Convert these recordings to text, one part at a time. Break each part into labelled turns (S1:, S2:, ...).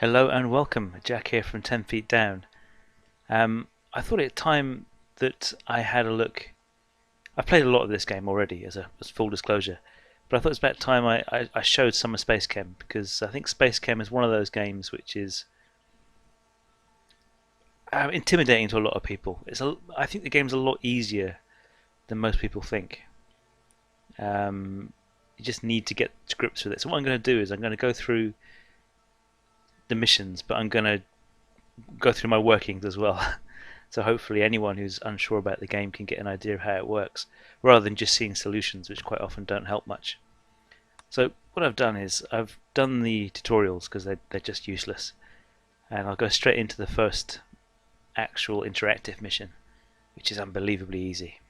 S1: Hello and welcome, Jack here from 10 Feet Down. I thought it time that I had a look. I've played a lot of this game already, as full disclosure, but I thought it's about time I showed some of SpaceChem, because I think SpaceChem is one of those games which is intimidating to a lot of people. I think the game's a lot easier than most people think. You just need to get to grips with it. So what I'm going to do is I'm going to go through the missions, but I'm going to go through my workings as well. So hopefully anyone who's unsure about the game can get an idea of how it works, rather than just seeing solutions, which quite often don't help much. So what I've done is I've done the tutorials because they're just useless, and I'll go straight into the first actual interactive mission, which is unbelievably easy.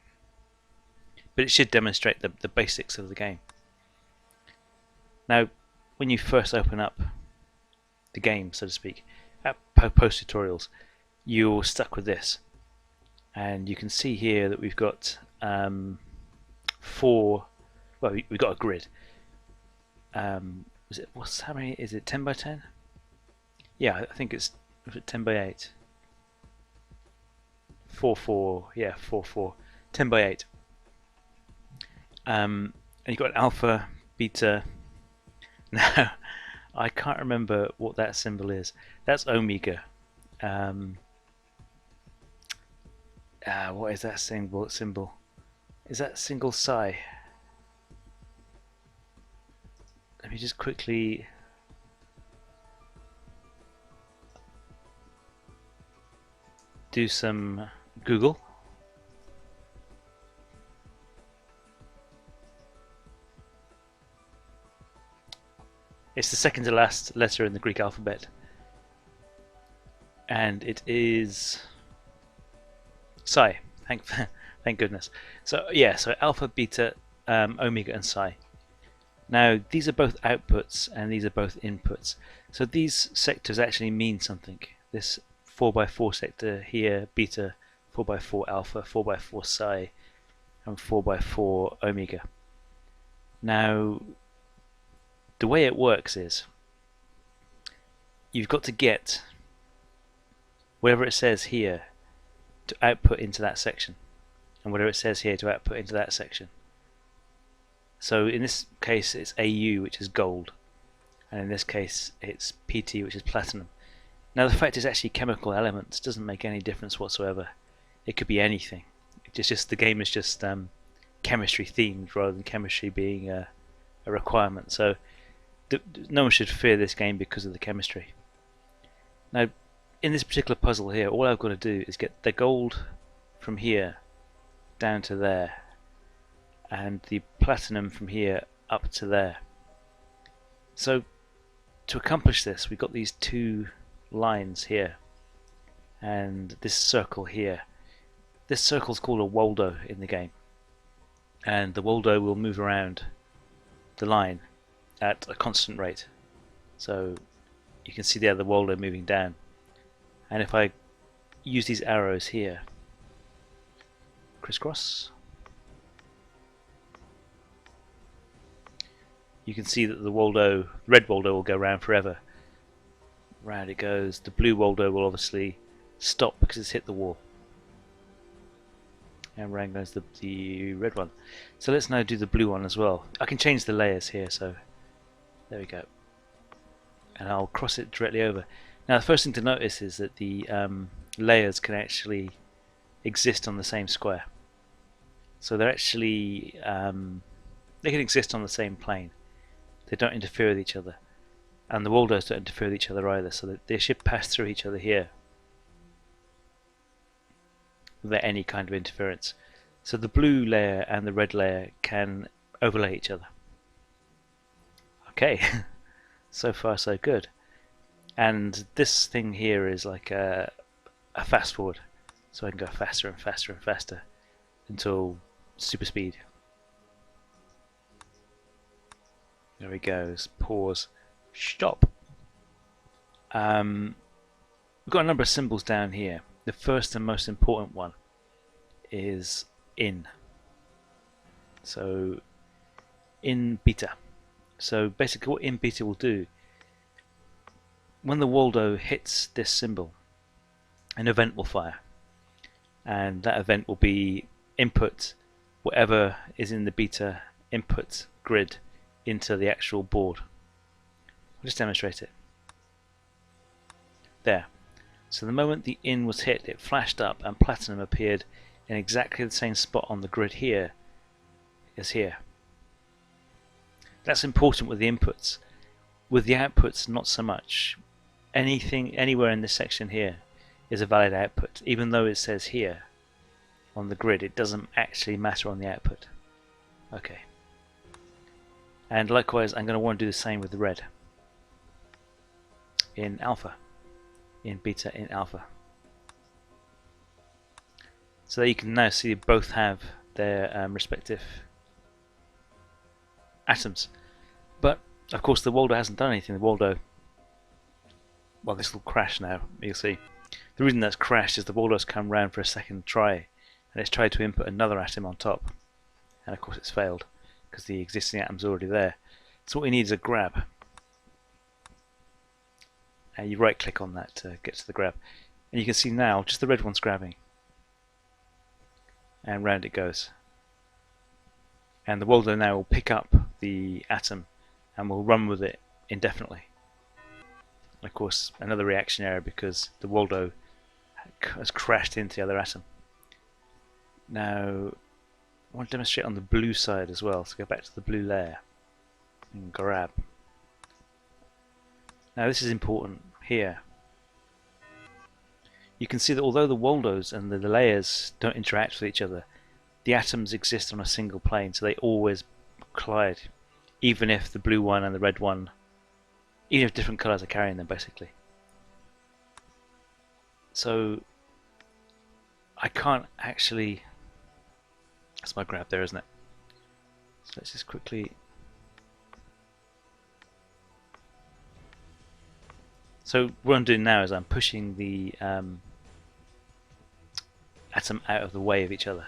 S1: But it should demonstrate the basics of the game. Now, when you first open up the game, so to speak, at post tutorials, you're stuck with this, and you can see here that we've got four. Well, we've got a grid. How many? Is it 10 by 10? Yeah, I think it's 10 by 8. 4 4. Yeah, 4 4. 10 by 8. And you've got alpha, beta. Now, I can't remember what that symbol is. That's omega. What is that symbol? Is that single psi? Let me just quickly do some Google. It's the second to last letter in the Greek alphabet, and it is psi. Thank goodness. So yeah, so alpha, beta, omega, and psi. Now these are both outputs and these are both inputs. So these sectors actually mean something. This 4x4 sector here, beta, 4x4 alpha, 4x4 psi, and 4x4 omega. Now, the way it works is you've got to get whatever it says here to output into that section, and whatever it says here to output into that section. So in this case it's AU, which is gold, and in this case it's PT, which is platinum. Now the fact it's actually chemical elements doesn't make any difference whatsoever. It could be anything. It's just the game is just chemistry themed rather than chemistry being a requirement. So no one should fear this game because of the chemistry. Now, in this particular puzzle here, all I've got to do is get the gold from here down to there, and the platinum from here up to there. So, to accomplish this, we've got these two lines here, and this circle here. This circle is called a Waldo in the game, and the Waldo will move around the line at a constant rate. So you can see there the Waldo moving down, and if I use these arrows here, crisscross, you can see that the Waldo, red Waldo, will go round forever. Round it goes. The blue Waldo will obviously stop because it's hit the wall, and round goes the red one. So let's now do the blue one as well. I can change the layers here, so there we go, and I'll cross it directly over. Now the first thing to notice is that the layers can actually exist on the same square, so they're actually they can exist on the same plane. They don't interfere with each other, and the Waldos don't interfere with each other either, so that they should pass through each other here without any kind of interference. So the blue layer and the red layer can overlay each other. Okay, so far so good. And this thing here is like a fast forward, so I can go faster and faster and faster until super speed. There we go. Pause. Stop. We've got a number of symbols down here. The first and most important one is in. So in beta. So basically what in beta will do when the Waldo hits this symbol, an event will fire, and that event will be input whatever is in the beta input grid into the actual board. I'll just demonstrate it. There. So the moment the in was hit, it flashed up and platinum appeared in exactly the same spot on the grid here as here. That's important with the inputs. With the outputs, not so much. Anything anywhere in this section here is a valid output. Even though it says here on the grid, it doesn't actually matter on the output. Okay. And likewise, I'm going to want to do the same with the red in alpha, in beta, in alpha. So that you can now see both have their respective atoms. But of course the Waldo hasn't done anything. The Waldo, well, this will crash now, you'll see. The reason that's crashed is the Waldo's come round for a second try, and it's tried to input another atom on top, and of course it's failed because the existing atom's already there. So what we need is a grab. And you right click on that to get to the grab, and you can see now just the red one's grabbing, and round it goes. And the Waldo now will pick up the atom and will run with it indefinitely. And of course, another reaction error because the Waldo has crashed into the other atom. Now, I want to demonstrate on the blue side as well, so go back to the blue layer and grab. Now this is important here. You can see that although the Waldos and the layers don't interact with each other, the atoms exist on a single plane, so they always collide, even if the blue one and the red one, even if different colours are carrying them basically. So I can't actually, that's my grab there, isn't it? So let's just quickly, so what I'm doing now is I'm pushing the atom out of the way of each other.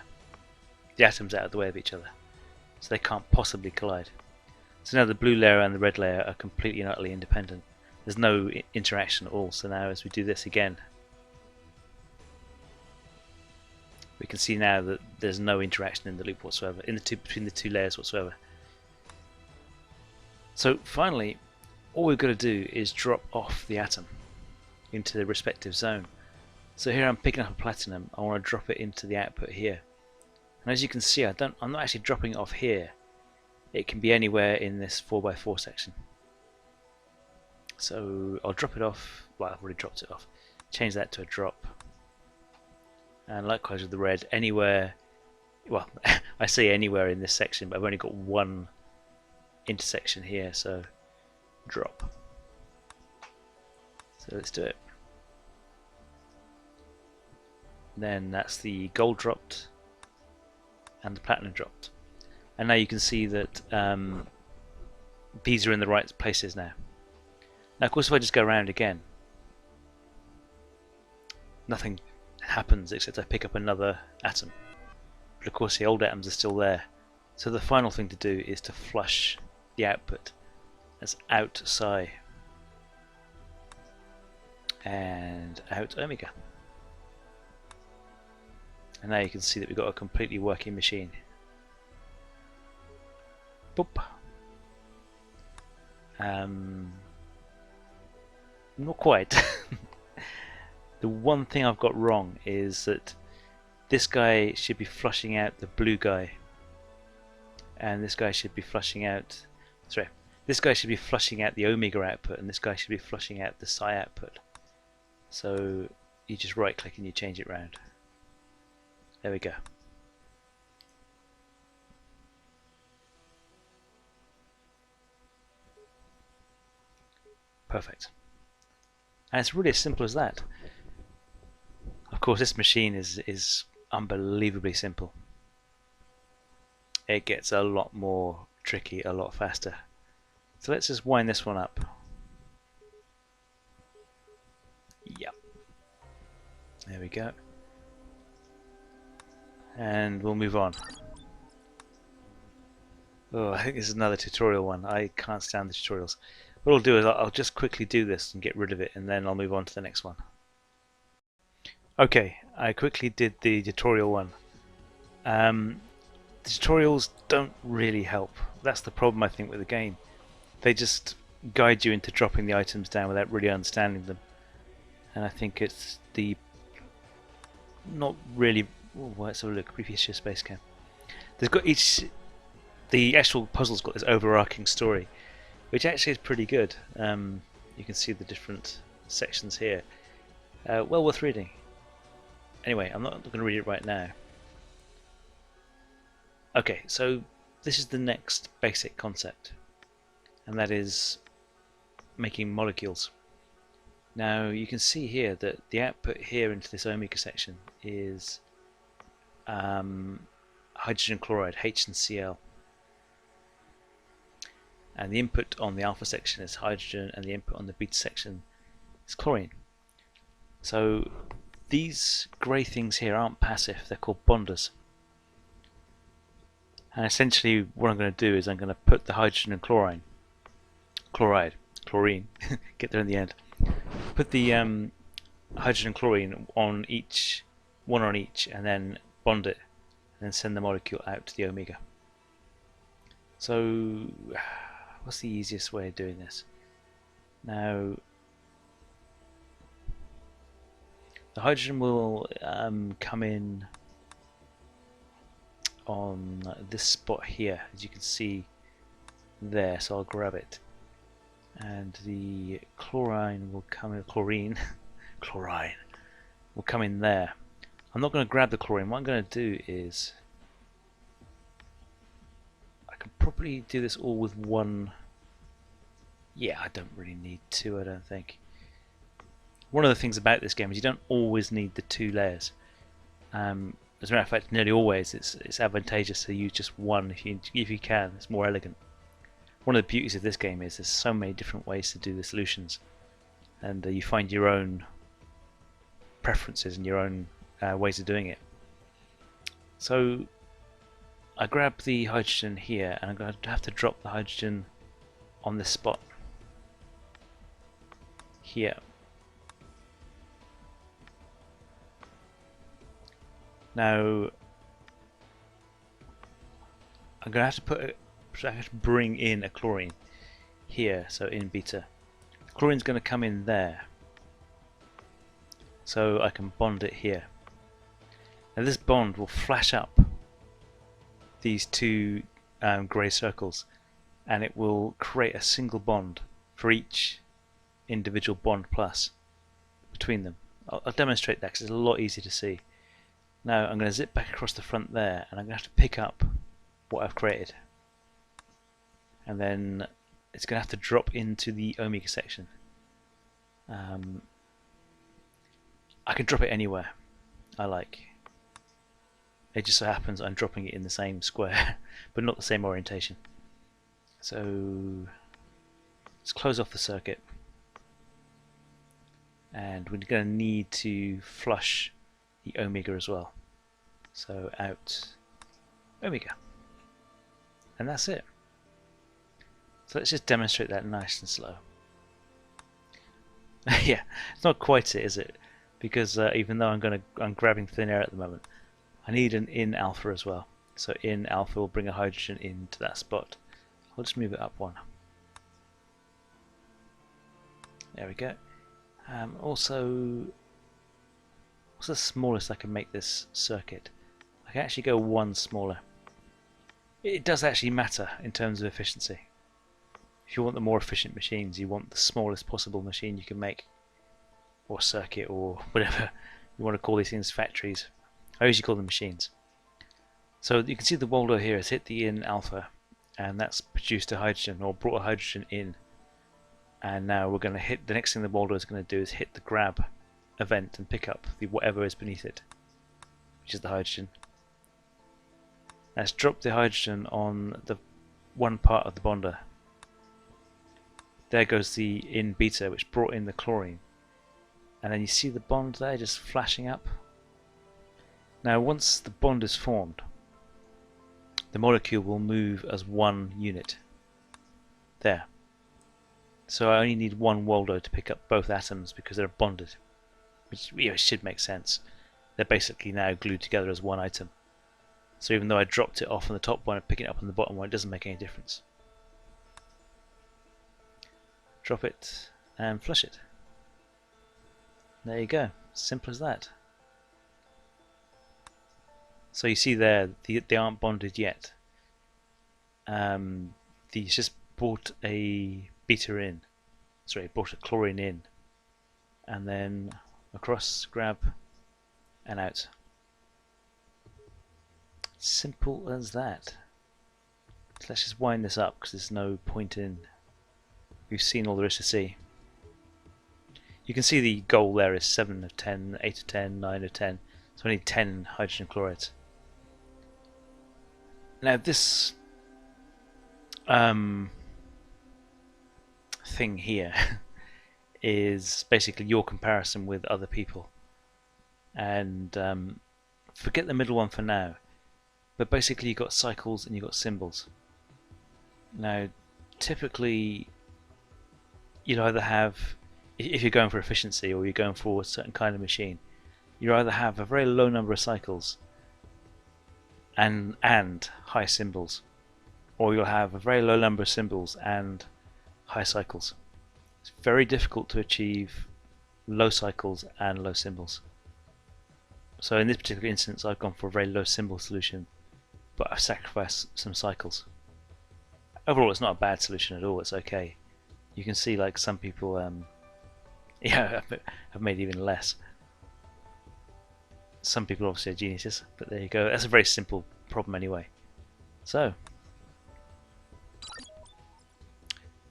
S1: The atoms out of the way of each other, so they can't possibly collide. So now the blue layer and the red layer are completely and utterly independent. There's no interaction at all. So now as we do this again, we can see now that there's no interaction in the loop whatsoever, between the two layers whatsoever. So finally, all we've got to do is drop off the atom into the respective zone. So here I'm picking up a platinum, I want to drop it into the output here. And as you can see, I'm not actually dropping it off here. It can be anywhere in this 4x4 section. So I'll drop it off, well, I've already dropped it off. Change that to a drop. And likewise with the red, anywhere, well, I say anywhere in this section, but I've only got one intersection here, so drop. So let's do it. Then that's the gold dropped and the platinum dropped. And now you can see that these are in the right places now. Now of course if I just go around again, nothing happens except I pick up another atom. But of course the old atoms are still there. So the final thing to do is to flush the output. That's out psi and out omega. And now you can see that we've got a completely working machine. Boop. Not quite. The one thing I've got wrong is that this guy should be flushing out the blue guy, and this guy should be flushing out, sorry, this guy should be flushing out the omega output, and this guy should be flushing out the psi output. So you just right click and you change it round. There we go. Perfect. And it's really as simple as that. Of course this machine is unbelievably simple. It gets a lot more tricky a lot faster. So let's just wind this one up. Yep. There we go. And we'll move on. Oh, I think this is another tutorial one. I can't stand the tutorials. What I'll do is I'll just quickly do this and get rid of it, and then I'll move on to the next one. Okay, I quickly did the tutorial one. The tutorials don't really help. That's the problem, I think, with the game. They just guide you into dropping the items down without really understanding them. And I think it's the not really. Oh, let's have a look. Previous year SpaceChem. There's got the actual puzzle's got this overarching story, which actually is pretty good. You can see the different sections here. Well worth reading. Anyway, I'm not going to read it right now. Okay, so this is the next basic concept, and that is making molecules. Now you can see here that the output here into this omega section is hydrogen chloride, H and Cl, and the input on the alpha section is hydrogen, and the input on the beta section is chlorine. So these grey things here aren't passive, they're called bonders. And essentially what I'm going to do is I'm going to put the hydrogen and chlorine, get there in the end. Put the hydrogen and chlorine on each, one on each, and then bond it, and then send the molecule out to the omega. So what's the easiest way of doing this? Now the hydrogen will come in on this spot here, as you can see there, so I'll grab it, and the chlorine will come in, chlorine will come in there. I'm not going to grab the chlorine. What I'm going to do is I can probably do this all with one. Yeah, I don't really need two, I don't think. One of the things about this game is you don't always need the two layers. As a matter of fact, nearly always it's advantageous to use just one if you can. It's more elegant. One of the beauties of this game is there's so many different ways to do the solutions, and you find your own preferences and your own ways of doing it. So I grab the hydrogen here, and I'm going to have to drop the hydrogen on this spot here. Now I'm going to have to bring in a chlorine here, so in beta. The chlorine's going to come in there, so I can bond it here. Now this bond will flash up these two grey circles, and it will create a single bond for each individual bond plus between them. I'll demonstrate that because it's a lot easier to see. Now I'm going to zip back across the front there, and I'm going to have to pick up what I've created, and then it's going to have to drop into the omega section. I can drop it anywhere I like. It just so happens I'm dropping it in the same square but not the same orientation. So let's close off the circuit, and we're going to need to flush the omega as well. So out omega, and that's it. So let's just demonstrate that nice and slow. Yeah, it's not quite it, is it? Because even though I'm grabbing thin air at the moment, I need an in alpha as well. So in alpha will bring a hydrogen into that spot. I'll just move it up one. There we go. Also, what's the smallest I can make this circuit? I can actually go one smaller. It does actually matter in terms of efficiency. If you want the more efficient machines, you want the smallest possible machine you can make, or circuit, or whatever you want to call these things, factories. I usually call them machines. So you can see the Waldo here has hit the in alpha, and that's produced a hydrogen, or brought a hydrogen in. And now we're going to hit, the next thing the Waldo is going to do is hit the grab event and pick up the whatever is beneath it, which is the hydrogen. Let's drop the hydrogen on the one part of the bonder. There goes the in beta, which brought in the chlorine, and then you see the bond there just flashing up. Now once the bond is formed, the molecule will move as one unit. There. So I only need one Waldo to pick up both atoms because they're bonded, which should make sense. They're basically now glued together as one item. So even though I dropped it off on the top one and picking it up on the bottom one, it doesn't make any difference. Drop it and flush it. There you go, simple as that. So you see there, they aren't bonded yet. These just brought a beta in, sorry, brought a chlorine in, and then across, grab, and out. Simple as that. So let's just wind this up because there's no point in. We've seen all there is to see. You can see the goal there is 7 of 10, 8 of 10, 9 of 10. So I need 10 hydrogen chlorides. Now this thing here is basically your comparison with other people. And forget the middle one for now. But basically you've got cycles and you've got symbols. Now typically you'll either have, if you're going for efficiency or you're going for a certain kind of machine, you either have a very low number of cycles and high symbols, or you'll have a very low number of symbols and high cycles. It's very difficult to achieve low cycles and low symbols. So in this particular instance I've gone for a very low symbol solution, but I've sacrificed some cycles. Overall it's not a bad solution at all, it's okay. You can see like some people yeah, have made even less. Some people obviously are geniuses, but there you go. That's a very simple problem anyway. So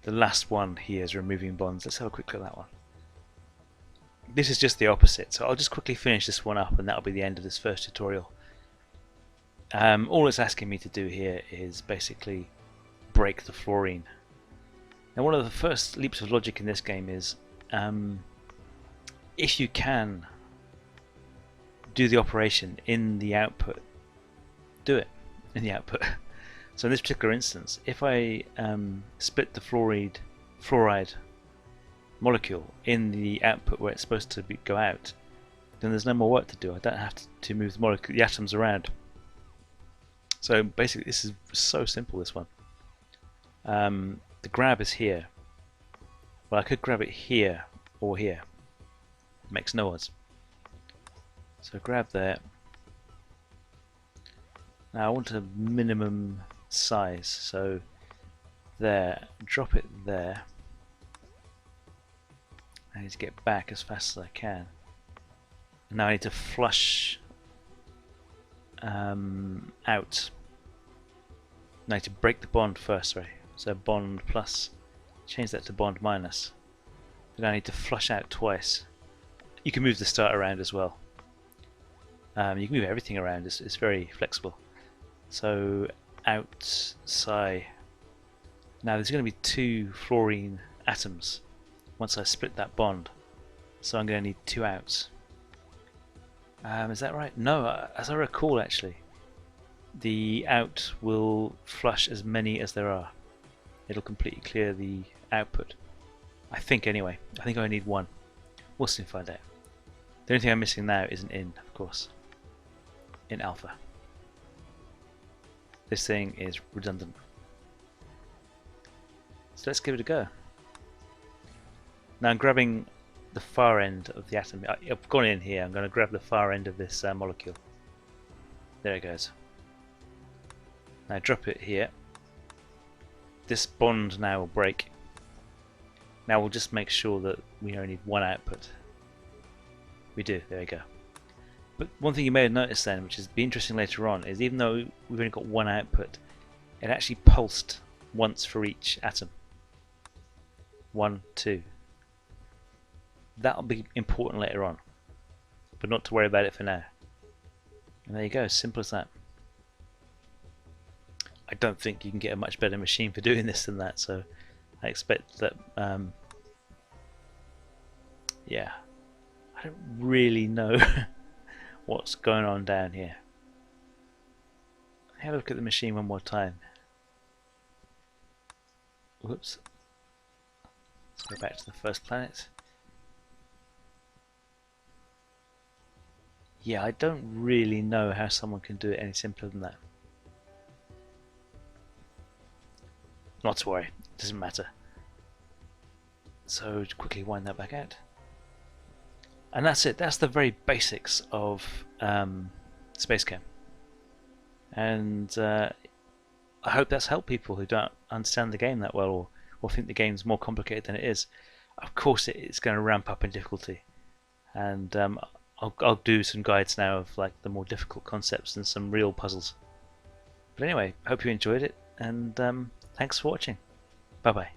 S1: the last one here is removing bonds. Let's have a quick look at that one. This is just the opposite, so I'll just quickly finish this one up and that'll be the end of this first tutorial. All it's asking me to do here is basically break the fluorine. Now one of the first leaps of logic in this game is if you can do the operation in the output, do it in the output. So in this particular instance, if I split the fluoride molecule in the output where it's supposed to go out, then there's no more work to do. I don't have to move the atoms around. So basically this is so simple, this one. The grab is here. Well, I could grab it here or here. It makes no odds. So grab there. Now I want a minimum size, so there, drop it there. I need to get back as fast as I can. And now I need to flush out. I need to break the bond first, sorry. So bond plus, change that to bond minus. Then I need to flush out twice. You can move the start around as well. You can move everything around, it's very flexible. So outside. Now there's going to be 2 fluorine atoms once I split that bond. So I'm going to need 2 outs. Is that right? No, as I recall actually, the out will flush as many as there are. It'll completely clear the output. I think anyway. I think I only need 1. We'll soon find out. The only thing I'm missing now is an in, of course. In alpha. This thing is redundant. So let's give it a go. Now I'm grabbing the far end of the atom. I've gone in here, I'm going to grab the far end of this molecule. There it goes. Now drop it here. This bond now will break. Now we'll just make sure that we only need 1 output. We do, there we go. But one thing you may have noticed then, which is be interesting later on, is even though we've only got 1 output, it actually pulsed once for each atom. 1, 2. That'll be important later on, but not to worry about it for now. And there you go, simple as that. I don't think you can get a much better machine for doing this than that, so I expect that, yeah, I don't really know what's going on down here. Have a look at the machine one more time. Whoops. Let's go back to the first planet. Yeah, I don't really know how someone can do it any simpler than that. Not to worry, it doesn't matter. So quickly wind that back out. And that's it, that's the very basics of SpaceChem. And I hope that's helped people who don't understand the game that well, or think the game's more complicated than it is. Of course it's going to ramp up in difficulty. And I'll do some guides now of like the more difficult concepts and some real puzzles. But anyway, hope you enjoyed it, and thanks for watching. Bye bye.